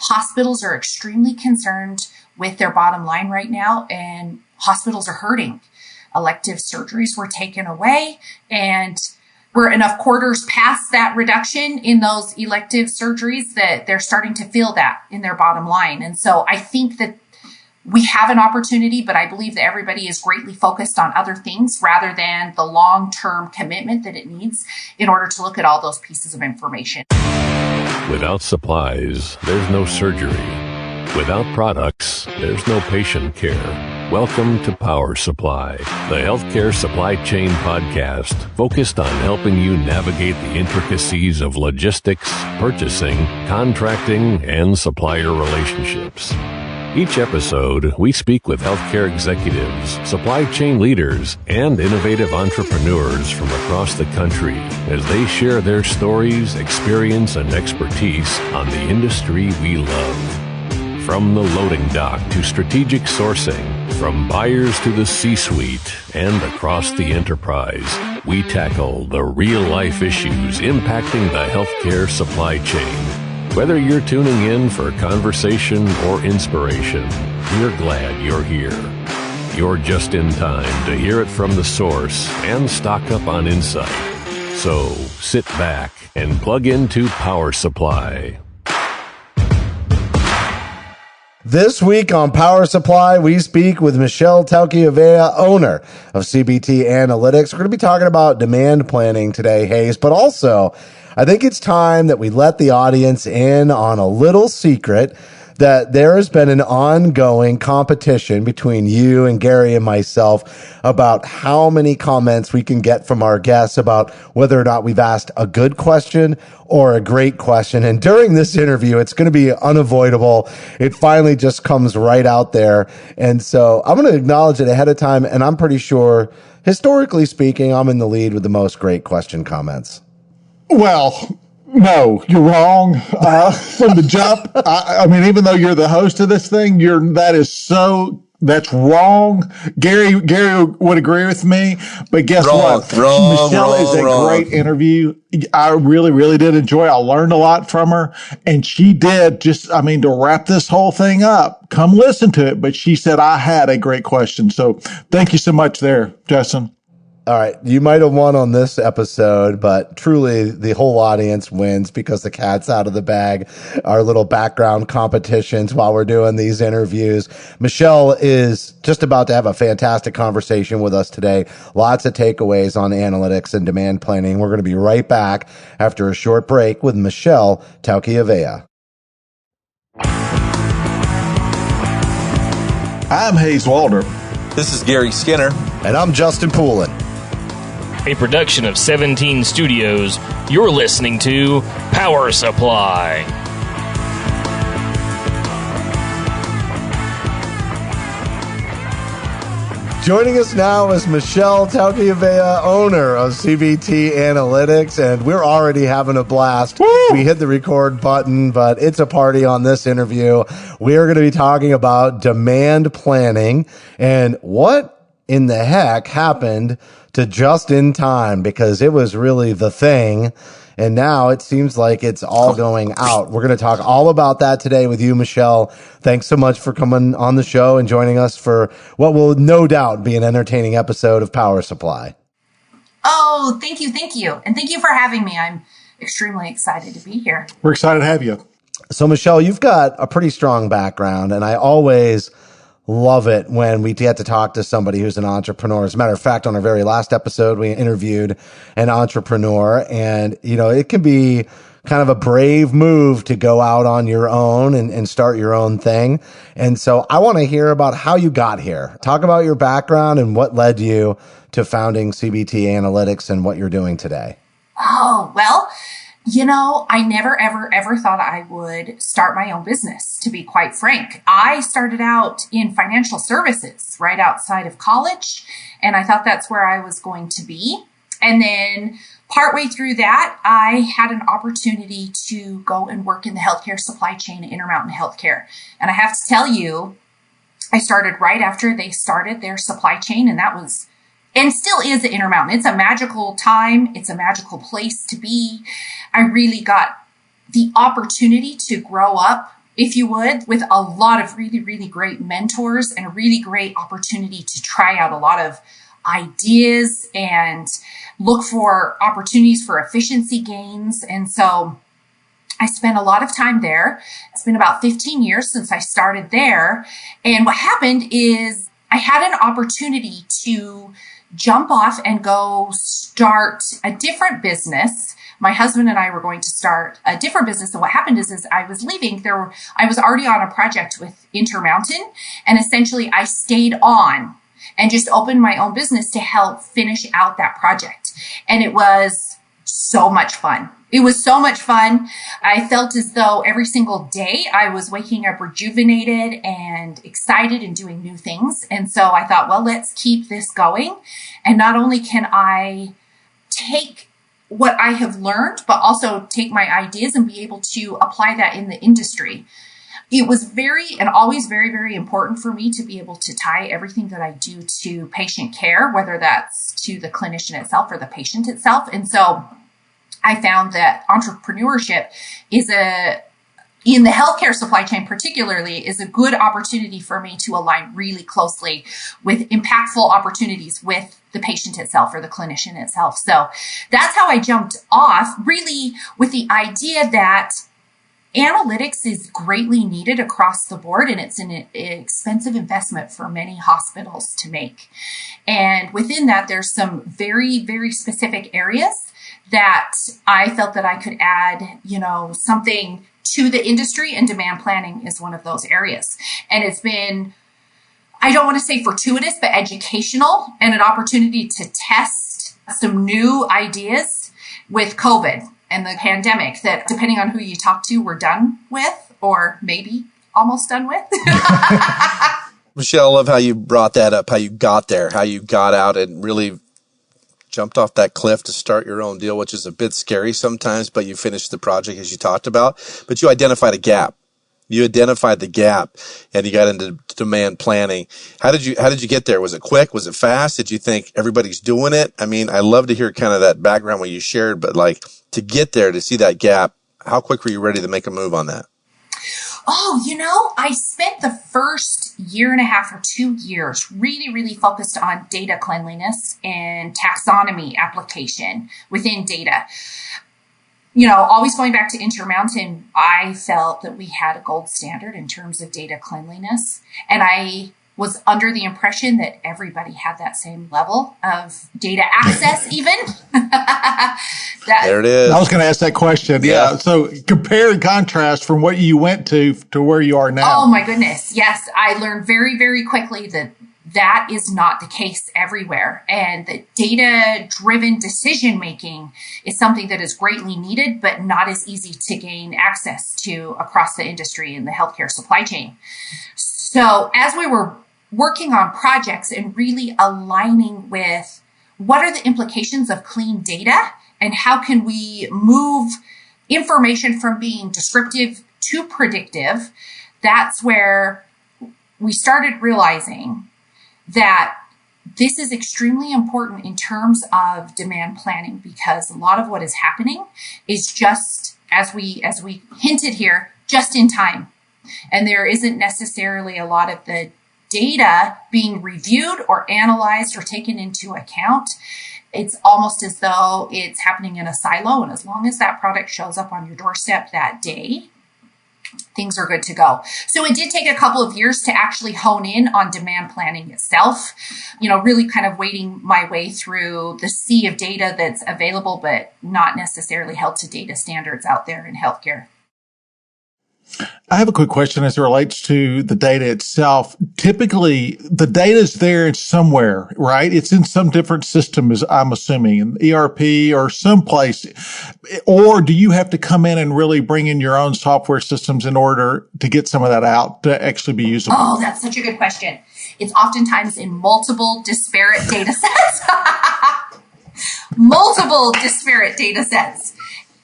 hospitals are extremely concerned with their bottom line right now, and hospitals are hurting. Elective surgeries were taken away, and we're enough quarters past that reduction in those elective surgeries that they're starting to feel that in their bottom line. And so I think that we have an opportunity, but I believe that everybody is greatly focused on other things rather than the long-term commitment that it needs in order to look at all those pieces of information. Without supplies, there's no surgery. Without products, there's no patient care. Welcome to Power Supply, the healthcare supply chain podcast focused on helping you navigate the intricacies of logistics, purchasing, contracting, and supplier relationships. Each episode, we speak with healthcare executives, supply chain leaders, and innovative entrepreneurs from across the country as they share their stories, experience, and expertise on the industry we love. From the loading dock to strategic sourcing, from buyers to the C-suite, and across the enterprise, we tackle the real-life issues impacting the healthcare supply chain. Whether you're tuning in for conversation or inspiration, we're glad you're here. You're just in time to hear it from the source and stock up on insight. So sit back and plug into Power Supply. This week on Power Supply, we speak with Michelle Taukiuvea, owner of CBT Analytics. We're going to be talking about demand planning today, Hays, but also I think it's time that we let the audience in on a little secret that there has been an ongoing competition between you and Garry and myself about how many comments we can get from our guests about whether or not we've asked a good question or a great question. And during this interview, it's going to be unavoidable. It finally just comes right out there. And so I'm going to acknowledge it ahead of time. And I'm pretty sure, historically speaking, I'm in the lead with the most great question comments. Well, no, you're wrong from the jump. I mean, even though you're the host of this thing, that's wrong. Garry would agree with me, but guess what? Michelle is a great interview. I really, really did enjoy it. I learned a lot from her, and she did to wrap this whole thing up, come listen to it. But she said I had a great question. So thank you so much there, Justin. All right. You might have won on this episode, but truly the whole audience wins because the cat's out of the bag. Our little background competitions while we're doing these interviews. Michelle is just about to have a fantastic conversation with us today. Lots of takeaways on analytics and demand planning. We're going to be right back after a short break with Michelle Taukiuvea. I'm Hays Waldrop. This is Garry Skinner. And I'm Justin Poulin. A production of 17 Studios, you're listening to Power Supply. Joining us now is Michelle Taukiuvea, owner of CBT Analytics, and we're already having a blast. Woo! We hit the record button, but it's a party on this interview. We're going to be talking about demand planning and what in the heck happened to just in time, because it was really the thing. And now it seems like it's all going out. We're going to talk all about that today with you, Michelle. Thanks so much for coming on the show and joining us for what will no doubt be an entertaining episode of Power Supply. Oh, thank you. And thank you for having me. I'm extremely excited to be here. We're excited to have you. So, Michelle, you've got a pretty strong background, and I always love it when we get to talk to somebody who's an entrepreneur. As a matter of fact, on our very last episode, we interviewed an entrepreneur, and, it can be kind of a brave move to go out on your own and start your own thing. And so I want to hear about how you got here. Talk about your background and what led you to founding CBT Analytics and what you're doing today. Oh, well, I never, ever thought I would start my own business, to be quite frank. I started out in financial services right outside of college, and I thought that's where I was going to be. And then partway through that, I had an opportunity to go and work in the healthcare supply chain at Intermountain Healthcare. And I have to tell you, I started right after they started their supply chain, and that was and still is at Intermountain. It's a magical time. It's a magical place to be. I really got the opportunity to grow up if you would, with a lot of really, really great mentors and a really great opportunity to try out a lot of ideas and look for opportunities for efficiency gains. And so I spent a lot of time there. It's been about 15 years since I started there. And what happened is I had an opportunity to jump off and go start a different business. My husband and I were going to start a different business. And what happened is I was leaving. I was already on a project with Intermountain, and essentially I stayed on and just opened my own business to help finish out that project. And it was so much fun. It was so much fun. I felt as though every single day I was waking up rejuvenated and excited and doing new things. And so I thought, well, let's keep this going. And not only can I take what I have learned, but also take my ideas and be able to apply that in the industry. It was always very, very important for me to be able to tie everything that I do to patient care, whether that's to the clinician itself or the patient itself. And so I found that entrepreneurship in the healthcare supply chain particularly, is a good opportunity for me to align really closely with impactful opportunities with the patient itself or the clinician itself. So that's how I jumped off, really with the idea that analytics is greatly needed across the board, and it's an expensive investment for many hospitals to make. And within that, there's some very, very specific areas that I felt that I could add, something to the industry, and demand planning is one of those areas. And it's been, I don't want to say fortuitous, but educational, and an opportunity to test some new ideas with COVID and the pandemic that, depending on who you talk to, we're done with, or maybe almost done with. Michelle, I love how you brought that up, how you got there, how you got out and really jumped off that cliff to start your own deal, which is a bit scary sometimes, but you finished the project as you talked about. But you identified a gap. You identified the gap and you got into demand planning. How did you get there? Was it quick? Was it fast? Did you think everybody's doing it? I mean, I love to hear kind of that background what you shared, but like to get there, to see that gap, how quick were you ready to make a move on that? Oh, I spent the first year and a half or 2 years really, really focused on data cleanliness and taxonomy application within data. Always going back to Intermountain, I felt that we had a gold standard in terms of data cleanliness. And I was under the impression that everybody had that same level of data access even. There it is. I was going to ask that question. Yeah. So compare and contrast from what you went to where you are now. Oh my goodness. Yes. I learned very, very quickly that is not the case everywhere. And that data-driven decision-making is something that is greatly needed, but not as easy to gain access to across the industry in the healthcare supply chain. So as we were working on projects and really aligning with what are the implications of clean data and how can we move information from being descriptive to predictive, that's where we started realizing that this is extremely important in terms of demand planning, because a lot of what is happening is just, as we hinted here, just in time. And there isn't necessarily a lot of the data being reviewed or analyzed or taken into account. It's almost as though it's happening in a silo. And as long as that product shows up on your doorstep that day, things are good to go. So it did take a couple of years to actually hone in on demand planning itself, really kind of wading my way through the sea of data that's available, but not necessarily held to data standards out there in healthcare. I have a quick question as it relates to the data itself. Typically, the data is there somewhere, right? It's in some different system, as I'm assuming, an ERP or someplace. Or do you have to come in and really bring in your own software systems in order to get some of that out to actually be usable? Oh, that's such a good question. It's oftentimes in multiple disparate data sets. Multiple disparate data sets.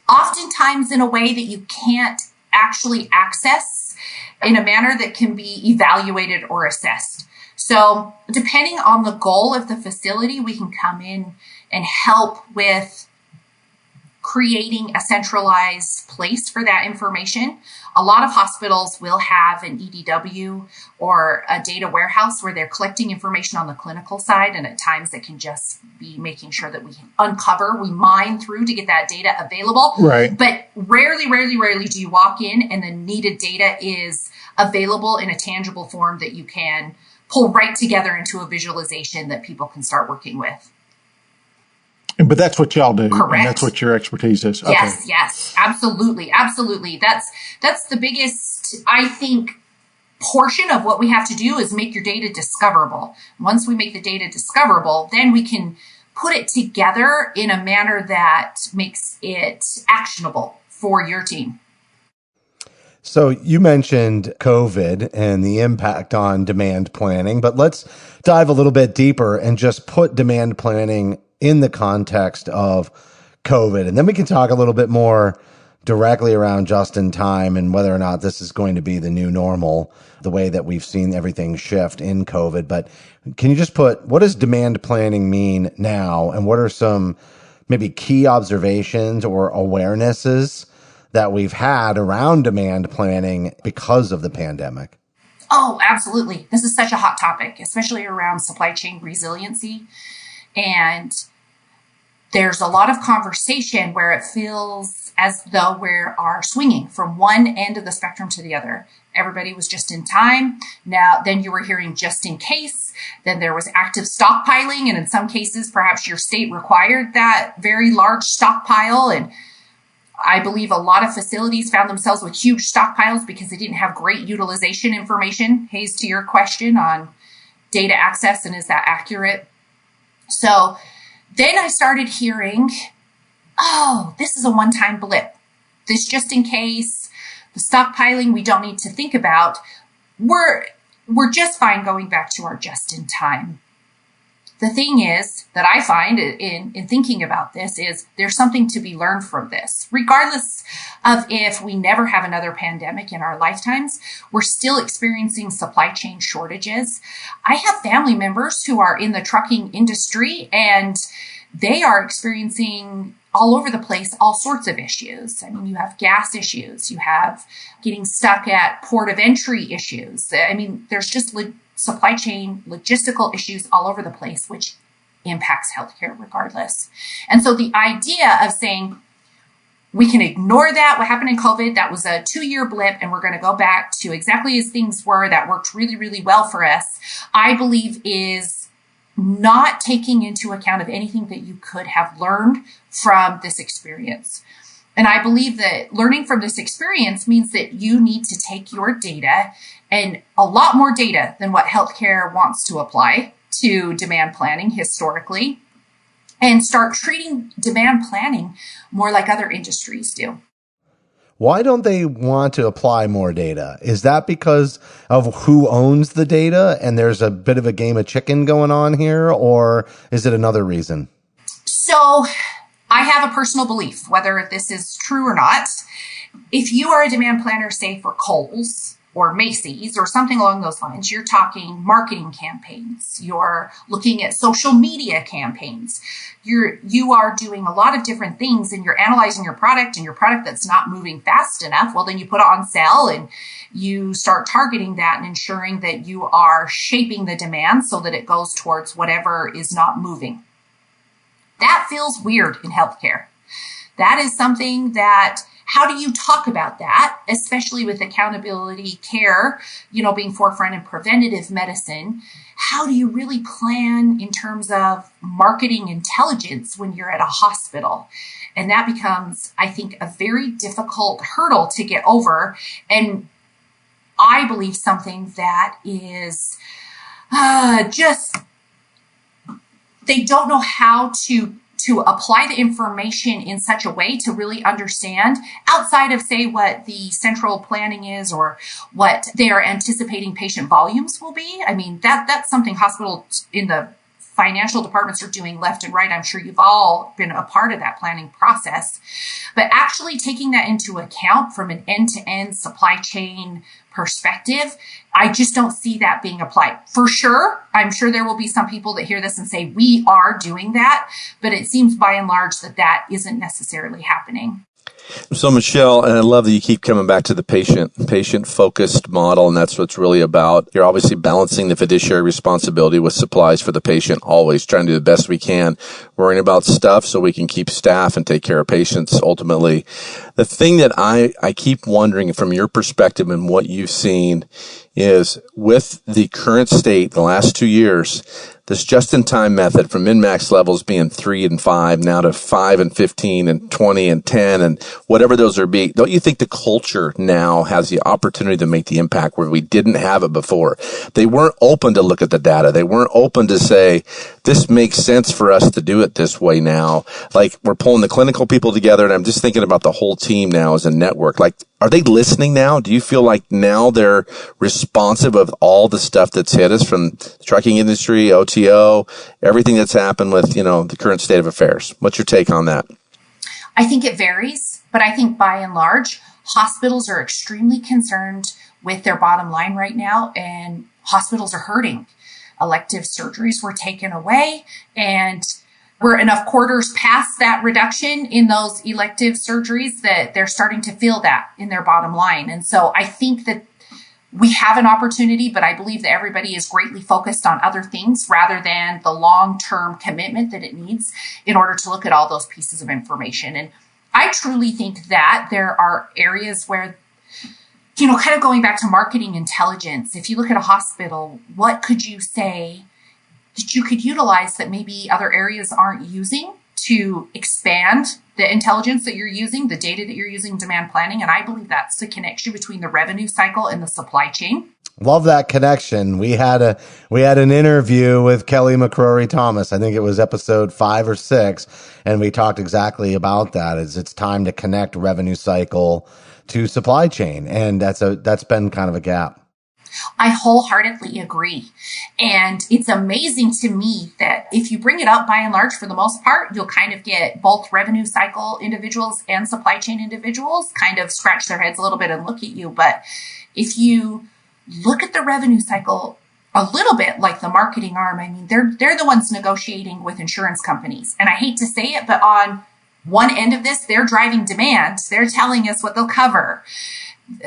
Oftentimes in a way that you can't actually access in a manner that can be evaluated or assessed. So depending on the goal of the facility, we can come in and help with creating a centralized place for that information. A lot of hospitals will have an EDW or a data warehouse where they're collecting information on the clinical side. And at times it can just be making sure that we we mine through to get that data available. Right. But rarely do you walk in and the needed data is available in a tangible form that you can pull right together into a visualization that people can start working with. But that's what y'all do. Correct. And that's what your expertise is. Okay. Yes, absolutely. That's the biggest, I think, portion of what we have to do is make your data discoverable. Once we make the data discoverable, then we can put it together in a manner that makes it actionable for your team. So you mentioned COVID and the impact on demand planning, but let's dive a little bit deeper and just put demand planning in the context of COVID. And then we can talk a little bit more directly around just in time and whether or not this is going to be the new normal, the way that we've seen everything shift in COVID. But can you just put, what does demand planning mean now? And what are some maybe key observations or awarenesses that we've had around demand planning because of the pandemic? Oh, absolutely. This is such a hot topic, especially around supply chain resiliency. And there's a lot of conversation where it feels as though we are swinging from one end of the spectrum to the other. Everybody was just in time. Then you were hearing just in case. Then there was active stockpiling. And in some cases, perhaps your state required that very large stockpile. And I believe a lot of facilities found themselves with huge stockpiles because they didn't have great utilization information. Hays, to your question on data access and is that accurate? So then I started hearing, oh, this is a one-time blip. This just in case, the stockpiling we don't need to think about. We're just fine going back to our just in time. The thing is that I find in thinking about this is there's something to be learned from this. Regardless of if we never have another pandemic in our lifetimes, we're still experiencing supply chain shortages. I have family members who are in the trucking industry and they are experiencing all over the place all sorts of issues. I mean, you have gas issues, you have getting stuck at port of entry issues. I mean, there's just supply chain logistical issues all over the place, which impacts healthcare regardless. And so the idea of saying we can ignore that, what happened in COVID, that was a 2-year blip, and we're going to go back to exactly as things were, that worked really, really well for us, I believe is not taking into account of anything that you could have learned from this experience. And I believe that learning from this experience means that you need to take your data, and a lot more data than what healthcare wants to apply to demand planning historically, and start treating demand planning more like other industries do. Why don't they want to apply more data? Is that because of who owns the data and there's a bit of a game of chicken going on here, or is it another reason? So I have a personal belief, whether this is true or not. If you are a demand planner, say for Kohl's or Macy's or something along those lines, you're talking marketing campaigns. You're looking at social media campaigns. You are doing a lot of different things, and you're analyzing your product, and your product that's not moving fast enough. Well, then you put it on sale and you start targeting that and ensuring that you are shaping the demand so that it goes towards whatever is not moving. That feels weird in healthcare. That is something that, how do you talk about that, especially with accountability care, being forefront in preventative medicine? How do you really plan in terms of marketing intelligence when you're at a hospital? And that becomes, I think, a very difficult hurdle to get over. And I believe something that is they don't know how to apply the information in such a way to really understand, outside of, say, what the central planning is or what they are anticipating patient volumes will be. I mean, that's something hospitals in the financial departments are doing left and right. I'm sure you've all been a part of that planning process, but actually taking that into account from an end-to-end supply chain perspective, I just don't see that being applied. For sure, I'm sure there will be some people that hear this and say, we are doing that, but it seems by and large that isn't necessarily happening. So, Michelle, and I love that you keep coming back to the patient-focused model, and that's what it's really about. You're obviously balancing the fiduciary responsibility with supplies for the patient, always trying to do the best we can, worrying about stuff so we can keep staff and take care of patients ultimately. The thing that I keep wondering from your perspective and what you've seen is with the current state, the last 2 years, this just-in-time method from min-max levels being 3 and 5 now to 5 and 15 and 20 and 10 and whatever those are be. Don't you think the culture now has the opportunity to make the impact where we didn't have it before? They weren't open to look at the data. They weren't open to say, this makes sense for us to do it this way now. Like, we're pulling the clinical people together, and I'm just thinking about the whole team now as a network. Like, are they listening now? Do you feel like now they're responsive of all the stuff that's hit us from the trucking industry, OTO, everything that's happened with, the current state of affairs? What's your take on that? I think it varies, but I think by and large, hospitals are extremely concerned with their bottom line right now, and hospitals are hurting. Elective surgeries were taken away, and we're enough quarters past that reduction in those elective surgeries that they're starting to feel that in their bottom line. And so I think that we have an opportunity, but I believe that everybody is greatly focused on other things rather than the long-term commitment that it needs in order to look at all those pieces of information. And I truly think that there are areas where, kind of going back to marketing intelligence, if you look at a hospital, what could you say that you could utilize that maybe other areas aren't using to expand the intelligence that you're using, the data that you're using, demand planning? And I believe that's the connection between the revenue cycle and the supply chain. Love that connection. We had an interview with Kelly McCrory Thomas. I think it was episode 5 or 6, and we talked exactly about that. It's time to connect revenue cycle to supply chain, and that's been kind of a gap. I wholeheartedly agree. And it's amazing to me that if you bring it up by and large, for the most part, you'll kind of get both revenue cycle individuals and supply chain individuals kind of scratch their heads a little bit and look at you. But if you look at the revenue cycle a little bit like the marketing arm, I mean, they're the ones negotiating with insurance companies. And I hate to say it, but on one end of this, they're driving demand. They're telling us what they'll cover.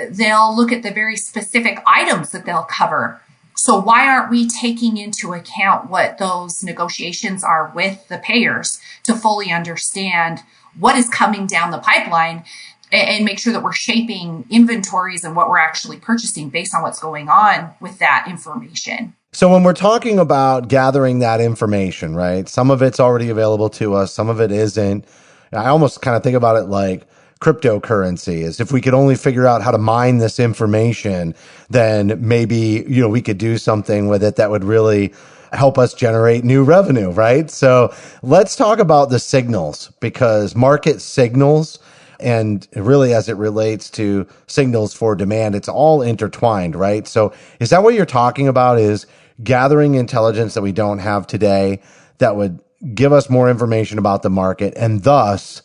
They'll look at the very specific items that they'll cover. So why aren't we taking into account what those negotiations are with the payers to fully understand what is coming down the pipeline and make sure that we're shaping inventories and what we're actually purchasing based on what's going on with that information? So when we're talking about gathering that information, right, some of it's already available to us, some of it isn't. I almost kind of think about it like cryptocurrency is if we could only figure out how to mine this information, then maybe, we could do something with it that would really help us generate new revenue, right? So let's talk about the signals, because market signals, and really as it relates to signals for demand, it's all intertwined, right? So is that what you're talking about, is gathering intelligence that we don't have today that would give us more information about the market and thus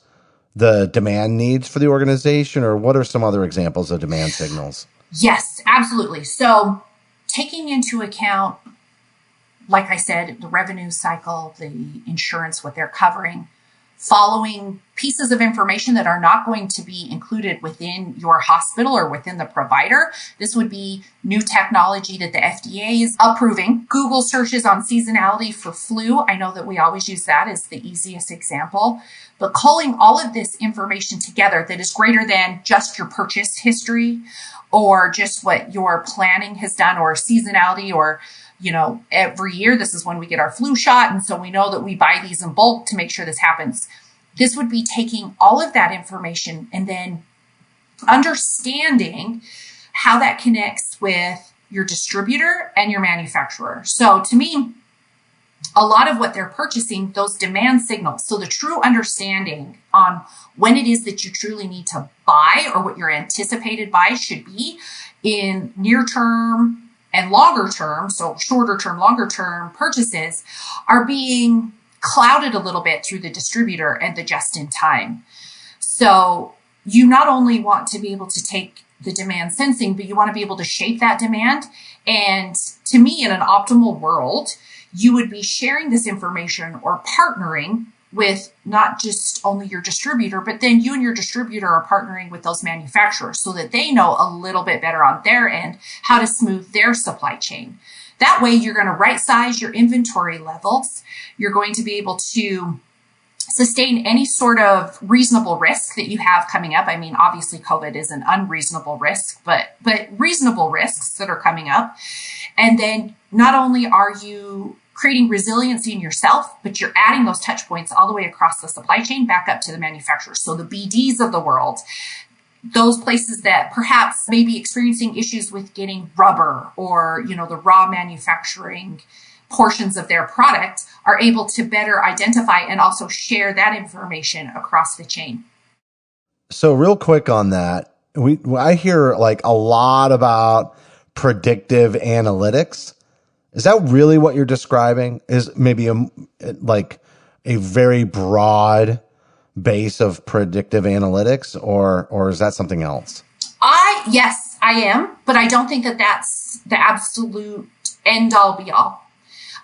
the demand needs for the organization? Or what are some other examples of demand signals? Yes, absolutely. So taking into account, like I said, the revenue cycle, the insurance, what they're covering, following pieces of information that are not going to be included within your hospital or within the provider. This would be new technology that the FDA is approving. Google searches on seasonality for flu. I know that we always use that as the easiest example. But culling all of this information together that is greater than just your purchase history or just what your planning has done or seasonality or every year, this is when we get our flu shot. And so we know that we buy these in bulk to make sure this happens. This would be taking all of that information and then understanding how that connects with your distributor and your manufacturer. So to me, a lot of what they're purchasing, those demand signals. So the true understanding on when it is that you truly need to buy or what your anticipated buy should be in near term, and longer term, so shorter term, longer term purchases are being clouded a little bit through the distributor and the just in time. So you not only want to be able to take the demand sensing, but you want to be able to shape that demand. And to me, in an optimal world, you would be sharing this information or partnering with not just only your distributor, but then you and your distributor are partnering with those manufacturers so that they know a little bit better on their end how to smooth their supply chain. That way, you're going to right size your inventory levels. You're going to be able to sustain any sort of reasonable risk that you have coming up. I mean, obviously COVID is an unreasonable risk, but reasonable risks that are coming up. And then not only are you creating resiliency in yourself, but you're adding those touch points all the way across the supply chain back up to the manufacturers. So the BDs of the world, those places that perhaps may be experiencing issues with getting rubber or, the raw manufacturing portions of their product, are able to better identify and also share that information across the chain. So real quick on that, I hear like a lot about predictive analytics. Is that really what you're describing? Is maybe a very broad base of predictive analytics, or is that something else? Yes, I am, but I don't think that that's the absolute end all be all.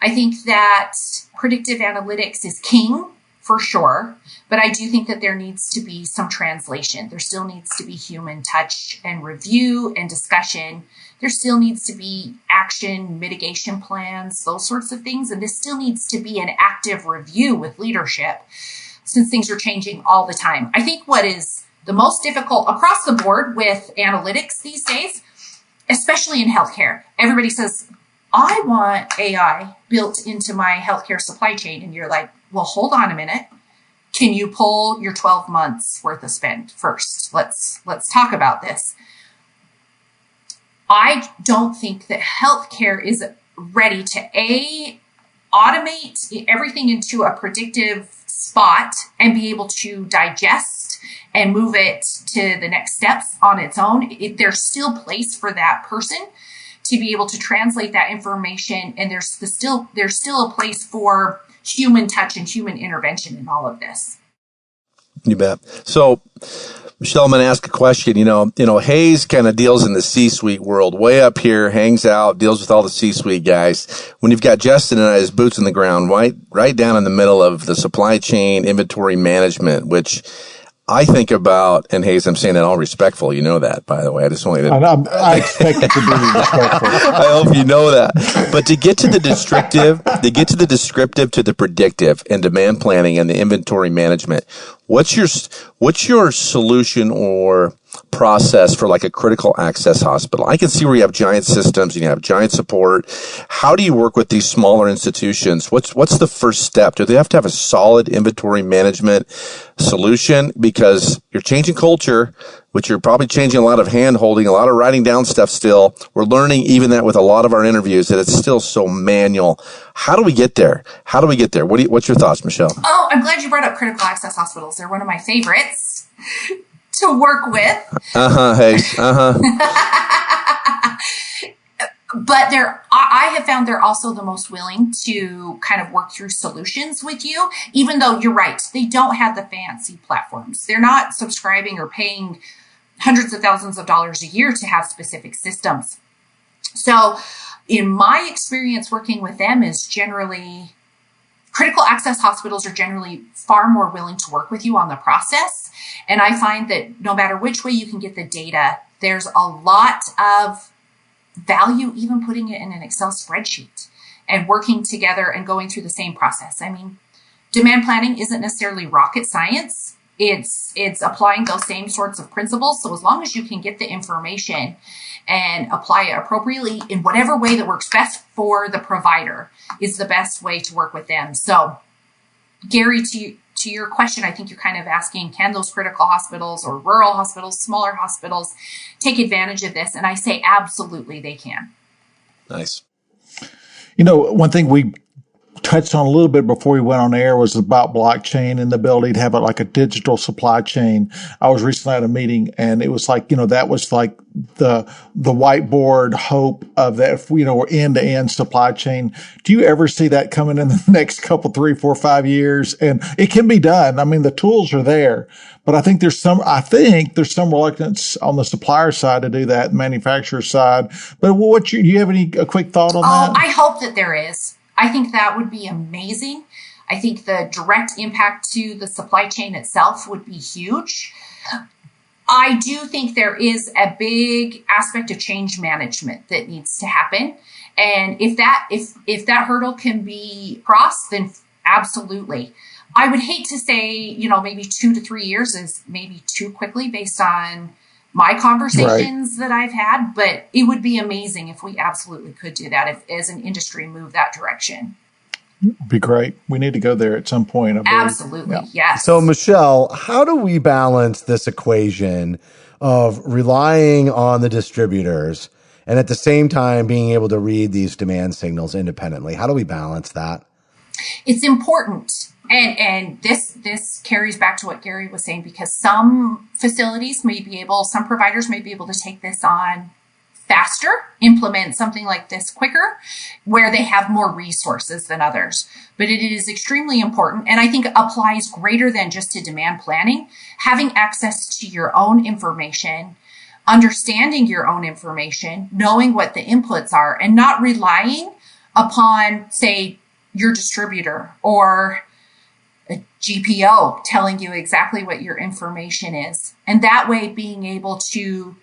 I think that predictive analytics is king for sure, but I do think that there needs to be some translation. There still needs to be human touch and review and discussion. There still needs to be action, mitigation plans, those sorts of things. And this still needs to be an active review with leadership since things are changing all the time. I think what is the most difficult across the board with analytics these days, especially in healthcare, everybody says, I want AI built into my healthcare supply chain. And you're like, well, hold on a minute. Can you pull your 12 months worth of spend first? Let's talk about this. I don't think that healthcare is ready to automate everything into a predictive spot and be able to digest and move it to the next steps on its own. There's still place for that person to be able to translate that information. And there's still a place for human touch and human intervention in all of this. You bet. So, Michelle, I'm going to ask a question. Hays kind of deals in the C-suite world, way up here, hangs out, deals with all the C-suite guys. When you've got Justin and I, his boots in the ground, right down in the middle of the supply chain inventory management, which I think about, and Hays, I'm saying that all respectful. You know that, by the way. I just want you to. I expect it to be respectful. I hope you know that. But to get to the descriptive to the predictive and demand planning and the inventory management, what's your solution or process for like a critical access hospital? I can see where you have giant systems and you have giant support. How do you work with these smaller institutions? What's the first step? Do they have to have a solid inventory management solution? Because you're changing culture, which you're probably changing a lot of hand holding, a lot of writing down stuff still. We're learning even that with a lot of our interviews that it's still so manual. How do we get there? What's your thoughts, Michelle? Oh, I'm glad you brought up critical access hospitals. They're one of my favorites to work with. Hays. But I have found they're also the most willing to kind of work through solutions with you, even though you're right. They don't have the fancy platforms. They're not subscribing or paying hundreds of thousands of dollars a year to have specific systems. So in my experience working with them is generally critical access hospitals are generally far more willing to work with you on the process. And I find that no matter which way you can get the data, there's a lot of value even putting it in an Excel spreadsheet and working together and going through the same process. I mean, demand planning isn't necessarily rocket science. It's applying those same sorts of principles. So as long as you can get the information and apply it appropriately in whatever way that works best for the provider is the best way to work with them. So Garry, to your question, I think you're kind of asking, can those critical hospitals or rural hospitals, smaller hospitals take advantage of this? And I say absolutely they can. Nice. One thing we touched on a little bit before we went on air was about blockchain and the ability to have like a digital supply chain. I was recently at a meeting and it was like, that was like the whiteboard hope of that, if, we're end to end supply chain. Do you ever see that coming in the next couple, 3, 4, 5 years? And it can be done. I mean, the tools are there, but I think there's some reluctance on the supplier side to do that, manufacturer side. But do you have a quick thought on that? I hope that there is. I think that would be amazing. I think the direct impact to the supply chain itself would be huge. I do think there is a big aspect of change management that needs to happen. And if that hurdle can be crossed, then absolutely. I would hate to say, maybe 2 to 3 years is maybe too quickly based on my conversations that I've had, but it would be amazing if we absolutely could do that, if as an industry move that direction. Be great. We need to go there at some point. Absolutely. Yeah. Yes. So Michelle, how do we balance this equation of relying on the distributors and at the same time being able to read these demand signals independently? How do we balance that? It's important. And this carries back to what Garry was saying, because some some providers may be able to take this on faster, implement something like this quicker, where they have more resources than others. But it is extremely important, and I think applies greater than just to demand planning. Having access to your own information, understanding your own information, knowing what the inputs are, and not relying upon, say, your distributor or a GPO telling you exactly what your information is. And that way being able to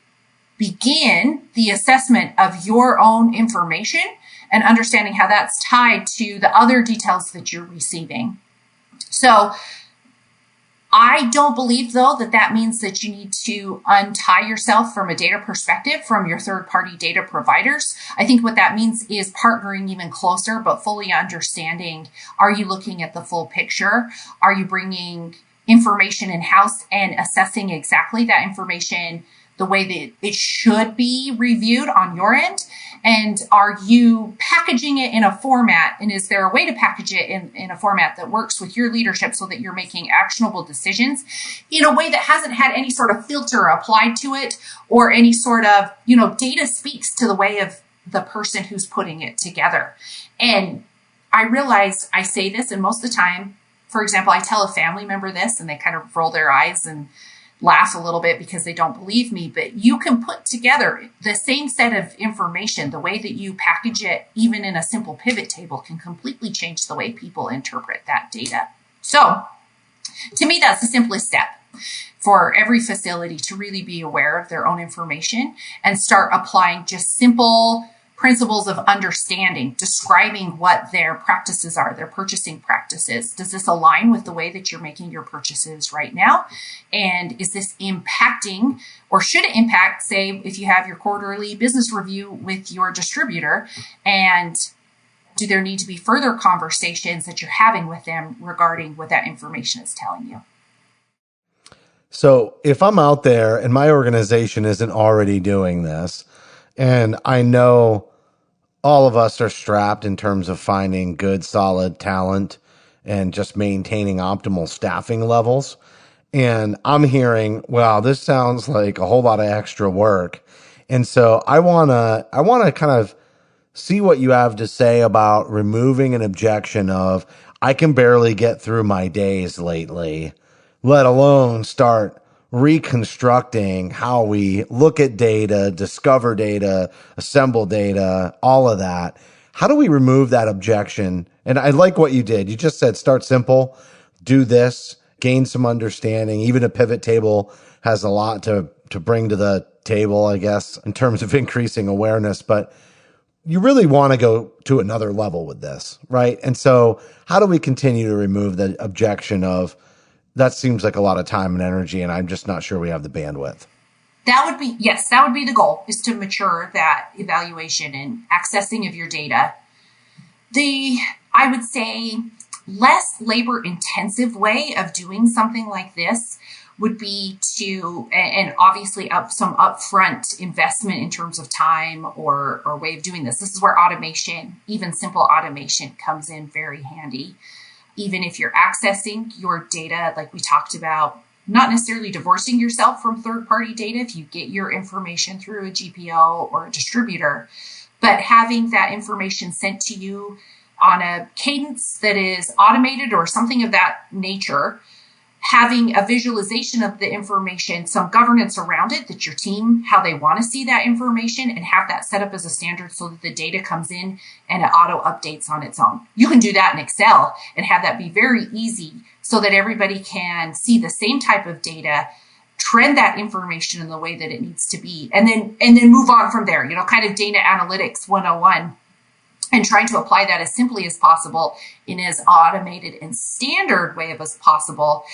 begin the assessment of your own information and understanding how that's tied to the other details that you're receiving. So I don't believe, though, that means that you need to untie yourself from a data perspective from your third-party data providers. I think what that means is partnering even closer, but fully understanding, are you looking at the full picture? Are you bringing information in-house and assessing exactly that information the way that it should be reviewed on your end? And are you packaging it in a format? And is there a way to package it in a format that works with your leadership so that you're making actionable decisions in a way that hasn't had any sort of filter applied to it, or any sort of, data speaks to the way of the person who's putting it together. And I realize I say this, and most of the time, for example, I tell a family member this and they kind of roll their eyes and laugh a little bit because they don't believe me, but you can put together the same set of information. The way that you package it, even in a simple pivot table, can completely change the way people interpret that data. So to me, that's the simplest step for every facility to really be aware of their own information and start applying just simple principles of understanding, describing what their practices are, their purchasing practices. Does this align with the way that you're making your purchases right now? And is this impacting, or should it impact, say, if you have your quarterly business review with your distributor, and do there need to be further conversations that you're having with them regarding what that information is telling you? So if I'm out there and my organization isn't already doing this, and I know all of us are strapped in terms of finding good, solid talent and just maintaining optimal staffing levels, and I'm hearing, wow, this sounds like a whole lot of extra work. And so I want to kind of see what you have to say about removing an objection of, I can barely get through my days lately, let alone start reconstructing how we look at data, discover data, assemble data, all of that. How do we remove that objection? And I like what you did. You just said, start simple, do this, gain some understanding. Even a pivot table has a lot to bring to the table, I guess, in terms of increasing awareness. But you really want to go to another level with this, right? And so how do we continue to remove the objection of, that seems like a lot of time and energy, and I'm just not sure we have the bandwidth? That would be the goal, is to mature that evaluation and accessing of your data. I would say, less labor intensive way of doing something like this would be to, and obviously some upfront investment in terms of time or way of doing this. This is where automation, even simple automation, comes in very handy. Even if you're accessing your data, like we talked about, not necessarily divorcing yourself from third-party data if you get your information through a GPO or a distributor, but having that information sent to you on a cadence that is automated or something of that nature, having a visualization of the information, some governance around it, that your team, how they want to see that information, and have that set up as a standard so that the data comes in and it auto updates on its own. You can do that in Excel and have that be very easy so that everybody can see the same type of data, trend that information in the way that it needs to be, and then move on from there, kind of data analytics 101. And trying to apply that as simply as possible in as automated and standard way as possible.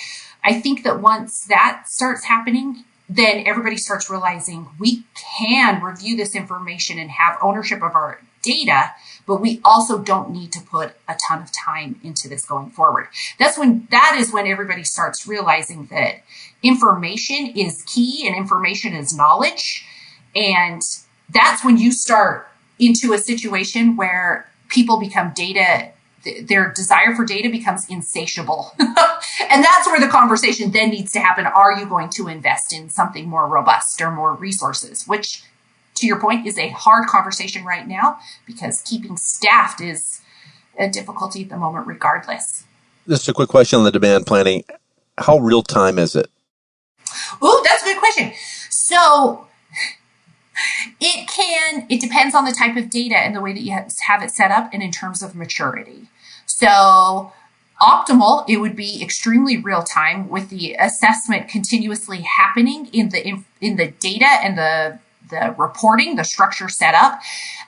I think that once that starts happening, then everybody starts realizing we can review this information and have ownership of our data, but we also don't need to put a ton of time into this going forward. That is when everybody starts realizing that information is key and information is knowledge. And that's when you start into a situation where people become their desire for data becomes insatiable. And that's where the conversation then needs to happen. Are you going to invest in something more robust or more resources? Which, to your point, is a hard conversation right now because keeping staffed is a difficulty at the moment regardless. Just a quick question on the demand planning. How real time is it? Oh, that's a good question. So it depends on the type of data and the way that you have it set up and in terms of maturity. So optimal, it would be extremely real time with the assessment continuously happening in the data and the reporting, the structure set up,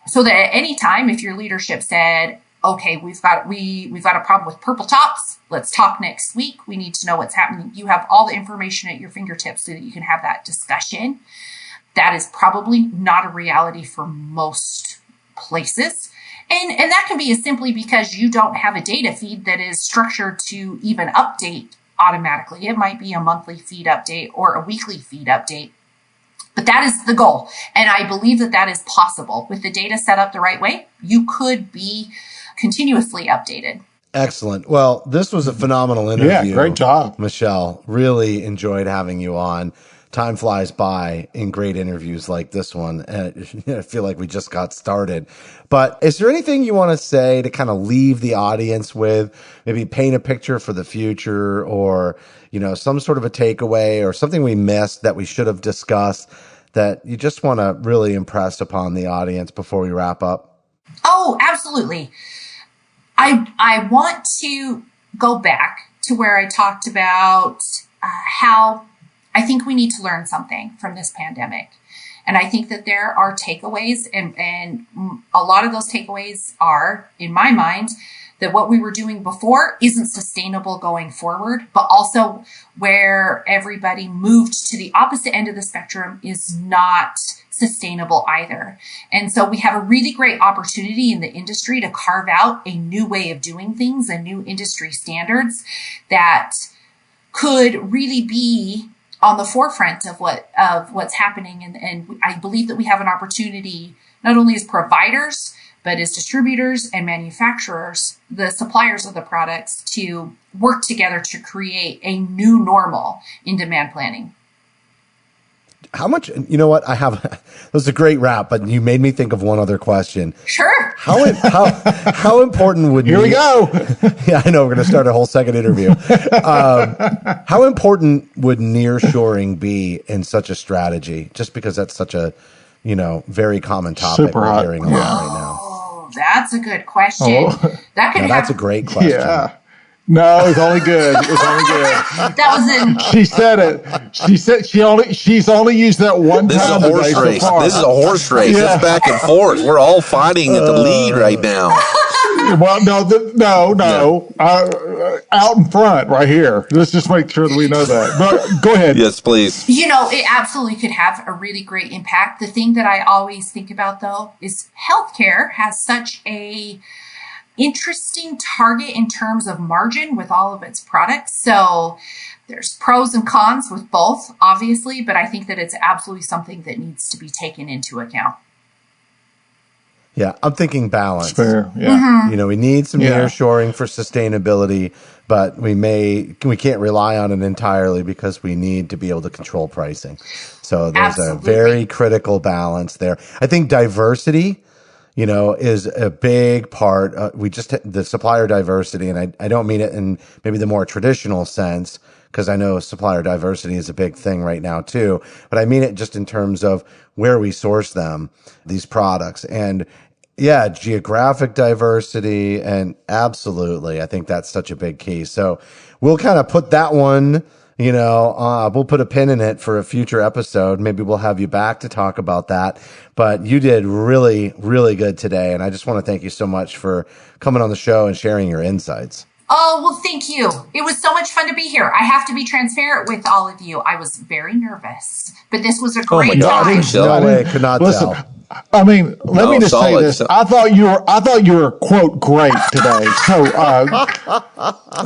so that at any time, if your leadership said, okay, we've got a problem with purple tops, let's talk next week. We need to know what's happening. You have all the information at your fingertips so that you can have that discussion. That is probably not a reality for most places. And that can be as simply because you don't have a data feed that is structured to even update automatically. It might be a monthly feed update or a weekly feed update. But that is the goal. And I believe that is possible. With the data set up the right way, you could be continuously updated. Excellent. Well, this was a phenomenal interview. Yeah, great job, Michelle. Really enjoyed having you on. Time flies by in great interviews like this one. And I feel like we just got started. But is there anything you want to say to kind of leave the audience with, maybe paint a picture for the future, or, some sort of a takeaway or something we missed that we should have discussed that you just want to really impress upon the audience before we wrap up? Oh, absolutely. I want to go back to where I talked about how I think we need to learn something from this pandemic. And I think that there are takeaways, and a lot of those takeaways are, in my mind, that what we were doing before isn't sustainable going forward, but also where everybody moved to the opposite end of the spectrum is not sustainable either. And so we have a really great opportunity in the industry to carve out a new way of doing things, and new industry standards that could really be on the forefront of what's happening. And I believe that we have an opportunity, not only as providers, but as distributors and manufacturers, the suppliers of the products, to work together to create a new normal in demand planning. How much, that was a great wrap, but you made me think of one other question. Sure. How important would Here we go. Yeah, I know. We're going to start a whole second interview. How important would nearshoring be in such a strategy? Just because that's such a, very common topic Super we're hot. hearing a lot right now. Oh, that's a good question. That's a great question. Yeah. No, it's only good. It's only good. That was in. She said it. She said she's only used that one This is time. a horse today race. So far. This is a horse race. Yeah. It's back and forth. We're all fighting at the lead right now. Well, no. Out in front, right here. Let's just make sure that we know that. But go ahead. Yes, please. It absolutely could have a really great impact. The thing that I always think about, though, is healthcare has such a interesting target in terms of margin with all of its products. So there's pros and cons with both, obviously, but I think that it's absolutely something that needs to be taken into account. Yeah, I'm thinking balance. Fair, yeah. You know, we need some nearshoring for sustainability, but we can't rely on it entirely because we need to be able to control pricing. So there's a very critical balance there. I think diversity, you know, is a big part. The supplier diversity, and I don't mean it in maybe the more traditional sense, because I know supplier diversity is a big thing right now too, but I mean it just in terms of where we source them, these products. And yeah, geographic diversity, and absolutely, I think that's such a big key. So we'll kind of put that one, you know, we'll put a pin in it for a future episode. Maybe we'll have you back to talk about that. But you did really, really good today. And I just want to thank you so much for coming on the show and sharing your insights. Oh, well, thank you. It was so much fun to be here. I have to be transparent with all of you. I was very nervous, but this was a great time. No way, could not tell. I mean, let me just say this. I thought you were quote great today. So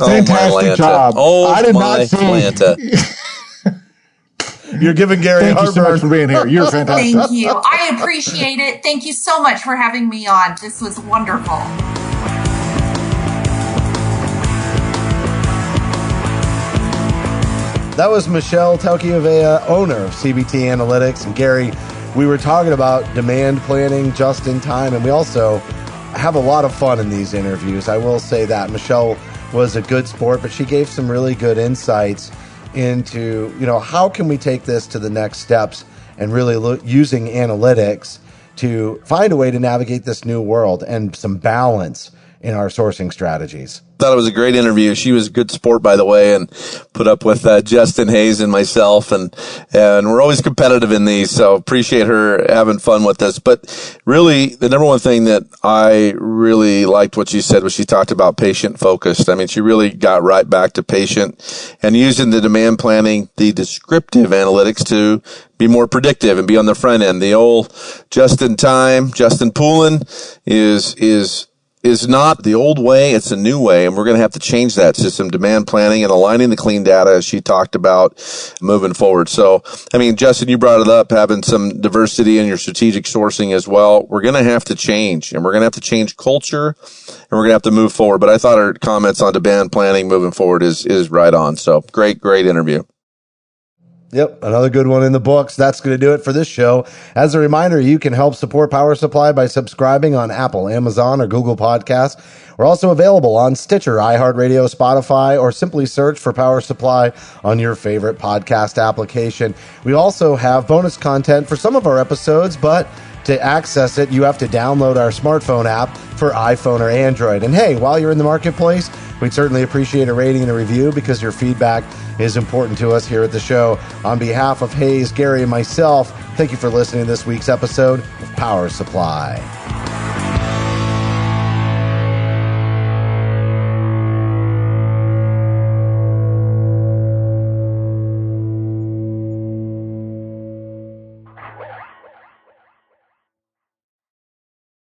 fantastic job. I did not see. You're giving Garry Thank you so much for being here. You're fantastic. Thank you. I appreciate it. Thank you so much for having me on. This was wonderful. That was Michelle Taukiuvea, owner of CBT Analytics. And Garry, we were talking about demand planning just in time, and we also have a lot of fun in these interviews. I will say that Michelle was a good sport, but she gave some really good insights into, you know, how can we take this to the next steps and really using analytics to find a way to navigate this new world and some balance in our sourcing strategies. Thought it was a great interview. She was a good sport, by the way, and put up with Justin, Hays, and myself, and we're always competitive in these, so appreciate her having fun with us. But really, the number one thing that I really liked what she said was she talked about patient focused. I mean, she really got right back to patient and using the demand planning, the descriptive analytics to be more predictive and be on the front end. The old just in time, Justin Poulin is not the old way, it's a new way, and we're going to have to change that system, demand planning and aligning the clean data as she talked about moving forward. So, I mean, Justin, you brought it up, having some diversity in your strategic sourcing as well. We're going to have to change, and we're going to have to change culture, and we're going to have to move forward. But I thought her comments on demand planning moving forward is right on. So great interview. Yep, another good one in the books. That's going to do it for this show. As a reminder, you can help support Power Supply by subscribing on Apple, Amazon, or Google Podcasts. We're also available on Stitcher, iHeartRadio, Spotify, or simply search for Power Supply on your favorite podcast application. We also have bonus content for some of our episodes, but to access it, you have to download our smartphone app for iPhone or Android. And hey, while you're in the marketplace, we'd certainly appreciate a rating and a review because your feedback is important to us here at the show. On behalf of Hays, Garry, and myself, thank you for listening to this week's episode of Power Supply.